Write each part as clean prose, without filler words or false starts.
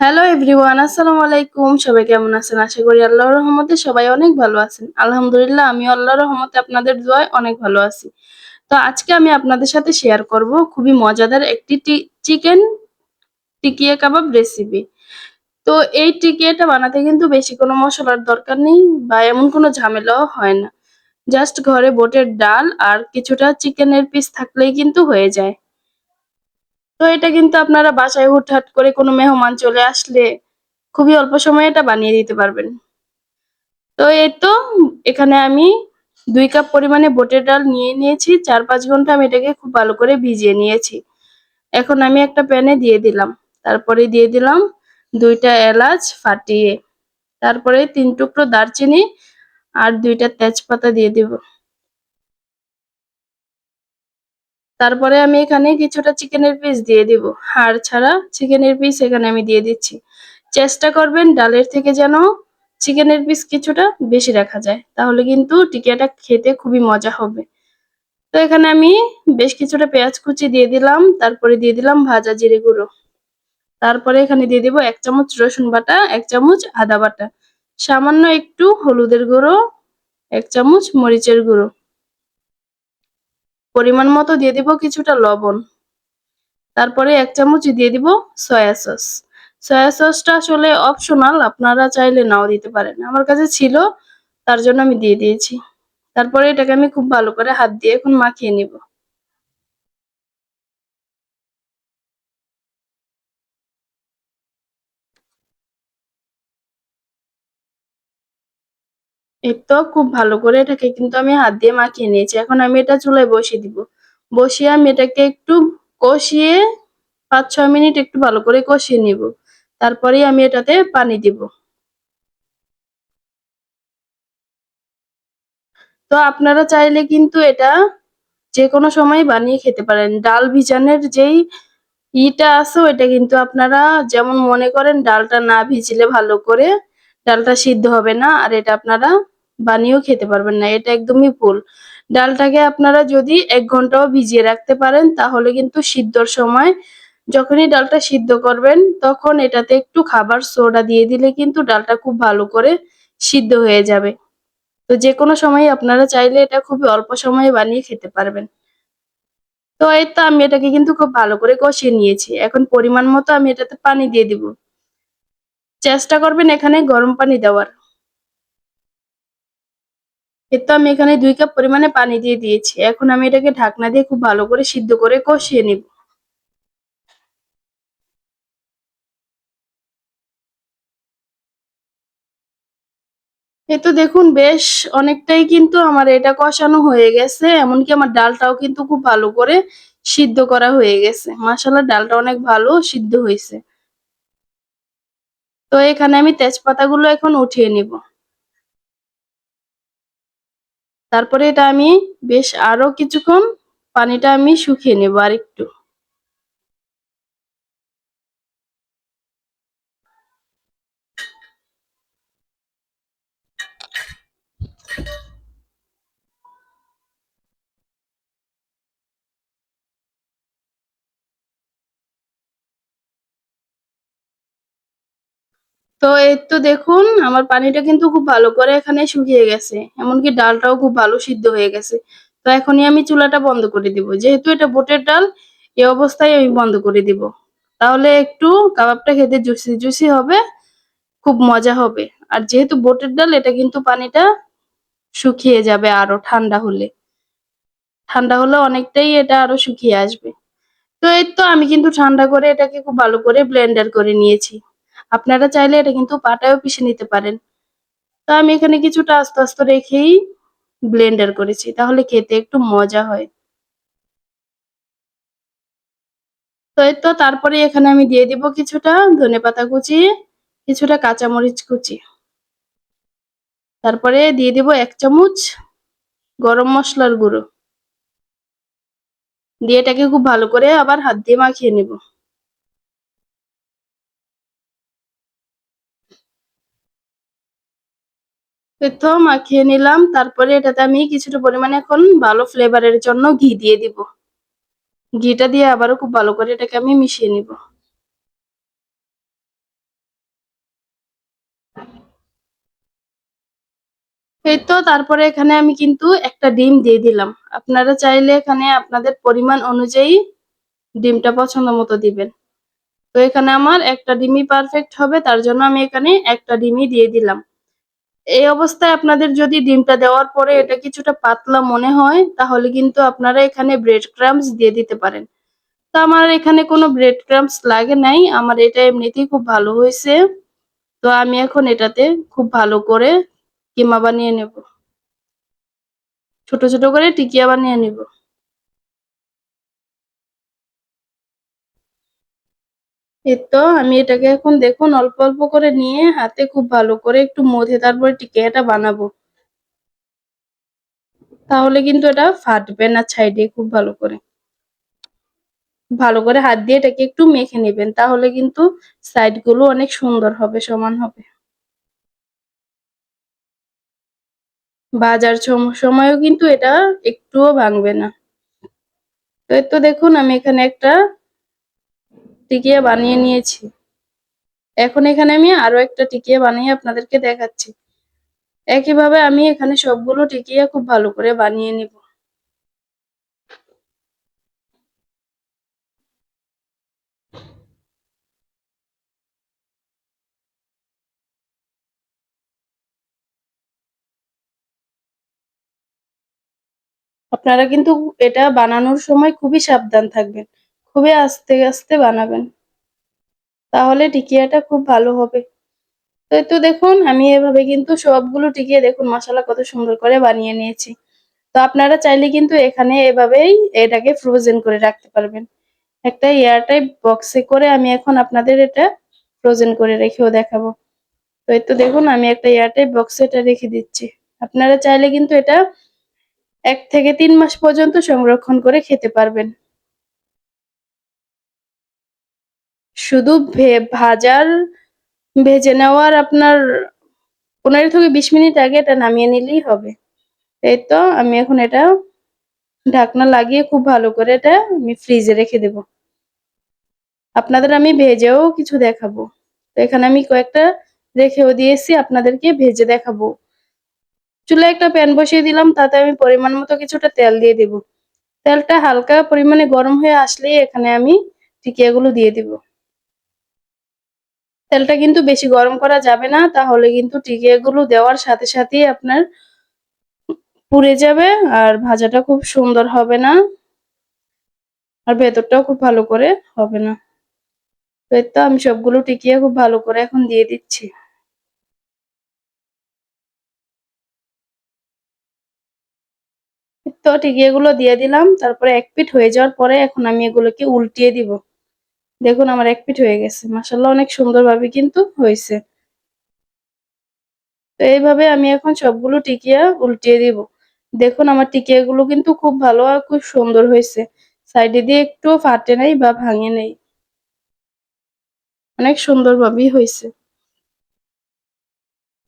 Hello everyone, আসসালামু আলাইকুম। সবাই কেমন আছেন? আশা করি আল্লাহর রহমতে সবাই অনেক ভালো আছেন। আলহামদুলিল্লাহ, আমিও আল্লাহর রহমতে আপনাদের দোয়ায় অনেক ভালো আছি। তো আজকে আমি আপনাদের সাথে শেয়ার করব খুবই মজাদার একটি চিকেন টিকিয়া কাবাব রেসিপি। তো এই টিকিয়াটা বানাতে কিন্তু বেশি কোনো মসলার দরকার নেই বা এমন কোনো ঝামেলাও হয় না। জাস্ট ঘরে বুটের ডাল আর কিছুটা চিকেনের পিস থাকলেই কিন্তু হয়ে যায়। তো এটা কিন্তু আপনারা বাসায় হুটহাট করে কোনো মেহমান চলে আসলে খুবই অল্প সময়ে এটা বানিয়ে দিতে পারবেন। তো এই তো এখানে আমি ২ কাপ পরিমাণে বুটের ডাল নিয়ে নিয়েছি। ৪-৫ ঘন্টা আমি এটাকে খুব ভালো করে ভিজিয়ে নিয়েছি। এখন আমি একটা প্যানে দিয়ে দিলাম। তারপরে দিয়ে দিলাম ২ টা এলাচ ফাটিয়ে। তারপরে ৩ টুকরো দারচিনি আর ২ টা তেজপাতা দিয়ে দিব। তারপরে আমি এখানে কিছুটা চিকেনের পিস দিয়ে দিব। হাড় ছাড়া চিকেনের পিস এখানে আমি দিয়ে দিচ্ছি। চেষ্টা করবেন ডালের থেকে যেন চিকেনের পিস কিছুটা বেশি রাখা যায়। তাহলে কিন্তু টিকিয়াটা খেতে খুবই মজা হবে। তো এখানে আমি বেশ কিছুটা পেঁয়াজ কুচি দিয়ে দিলাম। তারপরে দিয়ে দিলাম ভাজা জিরে গুঁড়ো। তারপরে এখানে দিয়ে দিব ১ চামচ রসুন বাটা, ১ চামচ আদা বাটা, সামান্য একটু হলুদের গুঁড়ো, ১ চামচ মরিচের গুঁড়ো। পরিমাণ মতো দিয়ে দিব কিছুটা লবণ। তারপরে ১ চামচ দিয়ে দিব সয়া সস। সয়া সসটা আসলে অপশনাল, আপনারা চাইলে নাও দিতে পারেন। আমার কাছে ছিল, তার জন্য আমি দিয়ে দিয়েছি। তারপরে এটাকে আমি খুব ভালো করে হাত দিয়ে এখন মাখিয়ে নিব। এই তো খুব ভালো করে এটাকে কিন্তু আমি হাত দিয়ে মাখিয়ে নিয়েছি। এখন আমি এটা চুলায় বসিয়ে দিব। বসিয়ে আমি এটাকে একটু কষিয়ে ৫-৬ মিনিট একটু ভালো করে কষিয়ে নিব। তারপরেই আমি এটাতে পানি দিব। তো আপনারা চাইলে কিন্তু এটা যেকোনো সময় বানিয়ে খেতে পারেন। ডাল ভিজানোর যেই আছে ওইটা কিন্তু আপনারা যেমন মনে করেন ডালটা না ভিজলে ভালো করে ডালটা সিদ্ধ হবে না, আর এটা আপনারা বানিয়েও খেতে পারবেন না। এটা একদমই ভুল। ডালটাকে আপনারা যদি ১ ঘন্টাও ভিজিয়ে রাখতে পারেন তাহলে কিন্তু সিদ্ধর সময় যখনই ডালটা সিদ্ধ করবেন তখন এটাতে একটু খাবার সোডা দিয়ে দিলে কিন্তু ডালটা খুব ভালো করে সিদ্ধ হয়ে যাবে। তো যেকোনো সময় আপনারা চাইলে এটা খুবই অল্প সময়ে বানিয়ে খেতে পারবেন। তো এই তো আমি এটাকে কিন্তু খুব ভালো করে কষিয়ে নিয়েছি। এখন পরিমাণ মতো আমি এটাতে পানি দিয়ে দিব। চেষ্টা করবেন এখানে গরম পানি দেওয়ার। এই তো আমি এখানে ২ কাপ পরিমাণে পানি দিয়ে দিয়েছি। এখন আমি এটাকে ঢাকনা দিয়ে খুব ভালো করে সিদ্ধ করে কষিয়ে নিব। এই তো দেখুন বেশ অনেকটাই কিন্তু আমার এটা কষানো হয়ে গেছে। এমনকি আমার ডালটাও কিন্তু খুব ভালো করে সিদ্ধ করা হয়ে গেছে। মাশাআল্লাহ, ডালটা অনেক ভালো সিদ্ধ হইছে। তো এখানে আমি তেজপাতাগুলো এখন উঠিয়ে নিব। তারপরে এটা আমি বেশ আরো কিছুক্ষণ পানিটা আমি শুকিয়ে নেব আরেকটু। তো এই তো দেখুন আমার পানিটা কিন্তু খুব ভালো করে এখানে শুকিয়ে গেছে। এমনকি ডালটাও খুব ভালো সিদ্ধ হয়ে গেছে। তো এখনই আমি চুলাটা বন্ধ করে দিব। যেহেতু এটা বুটের ডাল, এই অবস্থায় আমি বন্ধ করে দিব। তাহলে একটু কাবাবটা খেতে জুসি, জুসি হবে, খুব মজা হবে। আর যেহেতু বুটের ডাল এটা কিন্তু পানিটা শুকিয়ে যাবে আরো ঠান্ডা হলে। ঠান্ডা হলে অনেকটাই এটা আরো শুকিয়ে আসবে। তো এই তো আমি কিন্তু ঠান্ডা করে এটাকে খুব ভালো করে ব্লেন্ডার করে নিয়েছি। আপনারা চাইলে এটা কিন্তু পাটায়ও পিষে নিতে পারেন। তো আমি এখানে কিছুটা আস্তে, আস্তে রেখেই ব্লেন্ডার করেছি। তাহলে খেতে একটু মজা হয়। তো এই তো তারপরে এখানে আমি দিয়ে দিব কিছুটা ধনেপাতা কুচি, কিছুটা কাঁচামরিচ কুচি। তারপরে দিয়ে দিব ১ চামচ গরম মসলার গুঁড়ো। দিয়ে এটাকে খুব ভালো করে আবার হাত দিয়ে মাখিয়ে নিব। এই তো মাখিয়ে নিলাম। তারপরে এটাতে আমি কিছুটা পরিমাণে এখন ভালো ফ্লেভারের জন্য ঘি দিয়ে দিব। ঘিটা দিয়ে আবারও খুব ভালো করে এটাকে আমি মিশিয়ে নিব। এই তো তারপরে এখানে আমি কিন্তু একটা ডিম দিয়ে দিলাম। আপনারা চাইলে এখানে আপনাদের পরিমাণ অনুযায়ী ডিমটা পছন্দ মতো দিবেন। তো এখানে আমার একটা ডিমই পারফেক্ট হবে, তার জন্য আমি এখানে একটা ডিমই দিয়ে দিলাম। এই অবস্থায় আপনাদের যদি ডিমটা দেওয়ার পরে এটা কিছুটা পাতলা মনে হয়, তাহলে কিন্তু আপনারা এখানে ব্রেড ক্রাম্বস দিয়ে দিতে পারেন। তো আমার এখানে কোনো ব্রেড ক্রাম্বস লাগে নাই। আমার এটা এমনিতেই খুব ভালো হয়েছে। তো আমি এখন এটাতে খুব ভালো করে কিমা বানিয়ে নেব। ছোট, ছোট করে টিকিয়া বানিয়ে নিব। এই তো আমি এটাকে এখন দেখুন অল্প, অল্প করে নিয়ে হাতে খুব ভালো করে একটু মথে তারপরে টিকিয়াটা বানাবো। তাহলে কিন্তু এটা ফাটবে না সাইডে খুব ভালো করে। ভালো করে হাত দিয়ে এটাকে একটু মেখে নেবেন। তাহলে কিন্তু সাইড গুলো অনেক সুন্দর হবে, সমান হবে। ভাজার সময়ও কিন্তু এটা একটুও ভাঙবে না। তো এই তো দেখুন আমি এখানে একটা টিকিয়া বানিয়ে নিয়েছি। এখন এখানে আমি আরো একটা টিকিয়া বানিয়ে আপনাদেরকে দেখাচ্ছি। একইভাবে আমি এখানে সবগুলো টিকিয়া খুব ভালো করে বানিয়ে নিব। আপনারা কিন্তু এটা বানানোর সময় খুবই সাবধান থাকবেন। খুবই আস্তে, আস্তে বানাবেন। তাহলে টিকিয়াটা খুব ভালো হবে। তো এই তো দেখুন আমি এভাবে কিন্তু সবগুলো টিকিয়া দেখুন মাশাআল্লাহ কত সুন্দর করে বানিয়ে নিয়েছি। তো আপনারা চাইলে কিন্তু এখানে এভাবেই এটাকে ফ্রোজেন করে রাখতে পারবেন। একটা এয়ারটাইট বক্সে করে আমি এখন আপনাদের এটা ফ্রোজেন করে রেখেও দেখাবো। তো এই তো দেখুন আমি একটা এয়ারটাইট বক্সে এটা রেখে দিচ্ছি। আপনারা চাইলে কিন্তু এটা ১ থেকে ৩ মাস পর্যন্ত সংরক্ষণ করে খেতে পারবেন। শুধু ভেজে নেওয়ার আপনার ১৫ থেকে ২০ মিনিট আগে এটা নামিয়ে নিলেই হবে। এই তো আমি এখন এটা ঢাকনা লাগিয়ে খুব ভালো করে এটা আমি ফ্রিজে রেখে দেব। আপনাদের আমি ভেজেও কিছু দেখাবো। তো এখানে আমি কয়েকটা রেখেও দিয়েছি আপনাদেরকে ভেজে দেখাবো। চুলায় একটা প্যান বসিয়ে দিলাম, তাতে আমি পরিমাণ মতো কিছুটা তেল দিয়ে দিব। তেলটা হালকা পরিমাণে গরম হয়ে আসলেই এখানে আমি টিকিয়াগুলো দিয়ে দিব। তেলটা কিন্তু বেশি গরম করা যাবে না, তাহলে কিন্তু টিকিয়াগুলো দেওয়ার সাথে সাথেই আপনার পুড়ে যাবে আর ভাজাটা খুব সুন্দর হবে না আর ভেতরটাও খুব ভালো করে হবে না। তো এই তো আমি সবগুলো টিকিয়া খুব ভালো করে এখন দিয়ে দিচ্ছি। তো টিকিয়াগুলো দিয়ে দিলাম, তারপরে এক পিঠ হয়ে যাওয়ার পরে এখন আমি এগুলোকে উল্টিয়ে দিব। দেখুন আমার এক পিঠ হয়ে গেছে, মাশাআল্লাহ অনেক সুন্দরভাবে কিন্তু হয়েছে। তো এইভাবে আমি এখন সবগুলো টিকিয়া উল্টিয়ে দিব। দেখুন আমার টিকিয়াগুলো কিন্তু খুব ভালো আর খুব সুন্দর হয়েছে। সাইডে দিয়ে একটুও ফাটে নাই বা ভাঙে নাই, অনেক সুন্দরভাবেই হয়েছে।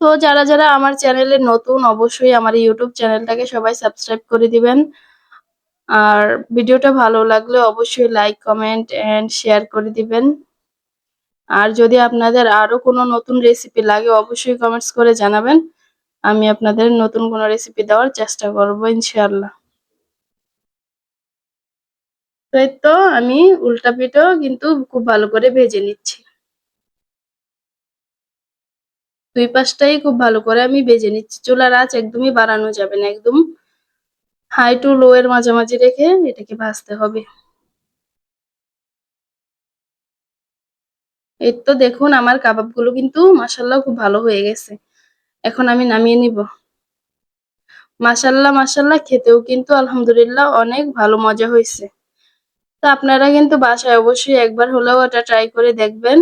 তো যারা যারা আমার চ্যানেলে নতুন অবশ্যই আমার ইউটিউব চ্যানেলটাকে সবাই সাবস্ক্রাইব করে দিবেন। আর ভিডিওটা ভালো লাগলে অবশ্যই লাইক, কমেন্ট এন্ড শেয়ার করে দিবেন। আর যদি আপনাদের আরো কোনো নতুন রেসিপি লাগে অবশ্যই কমেন্টস করে জানাবেন। আমি আপনাদের নতুন কোনো রেসিপি দেওয়ার চেষ্টা করব ইনশাআল্লাহ। তো এই তো আমি উল্টা পিঠও কিন্তু খুব ভালো করে ভেজে নিচ্ছি। ২ পাশটাই খুব ভালো করে আমি ভেজে নিচ্ছি। চুলার আঁচ একদমই বাড়ানো যাবে না। একদম হাই টু লো এর মাঝামাঝি রেখে এটাকে ভাজতে হবে। এই তো দেখুন আমার কাবাবগুলো কিন্তু মাশাআল্লাহ খুব ভালো হয়ে গেছে। এখন আমি নামিয়ে নিব। মাশাআল্লাহ, মাশাআল্লাহ খেতেও কিন্তু আলহামদুলিল্লাহ অনেক ভালো মজা হইছে। তো আপনারা কিন্তু বাসায় অবশ্যই একবার হলেও এটা ট্রাই করে দেখবেন।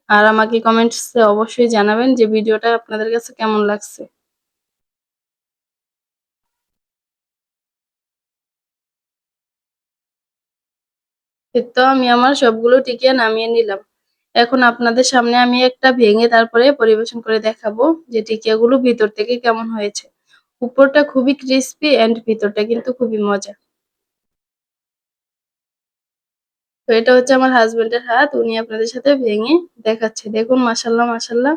আর আমাকে কমেন্টসে অবশ্যই জানাবেন যে ভিডিওটা আপনাদের কাছে কেমন লাগছে। এই তো আমি আমার সবগুলো টিকিয়া নামিয়ে নিলাম। এখন আপনাদের সামনে আমি একটা ভেঙে তারপরে পরিবেশন করে দেখাবো যে টিকিয়াগুলো ভিতর থেকে কেমন হয়েছে। উপরটা খুবই ক্রিসপি অ্যান্ড ভিতরটা কিন্তু খুবই মজা। তো এটা হচ্ছে আমার হাসব্যান্ডের হাত। উনি আপনাদের সাথে ভেঙে দেখাচ্ছে। দেখুন মাশাআল্লাহ, মাশাআল্লাহ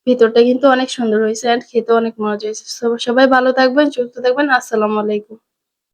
ভেতরটা কিন্তু অনেক সুন্দর হইছে অ্যান্ড খেতেও অনেক মজা হইছে। সবাই ভালো থাকবেন, সুস্থ থাকবেন। আসসালামু আলাইকুম।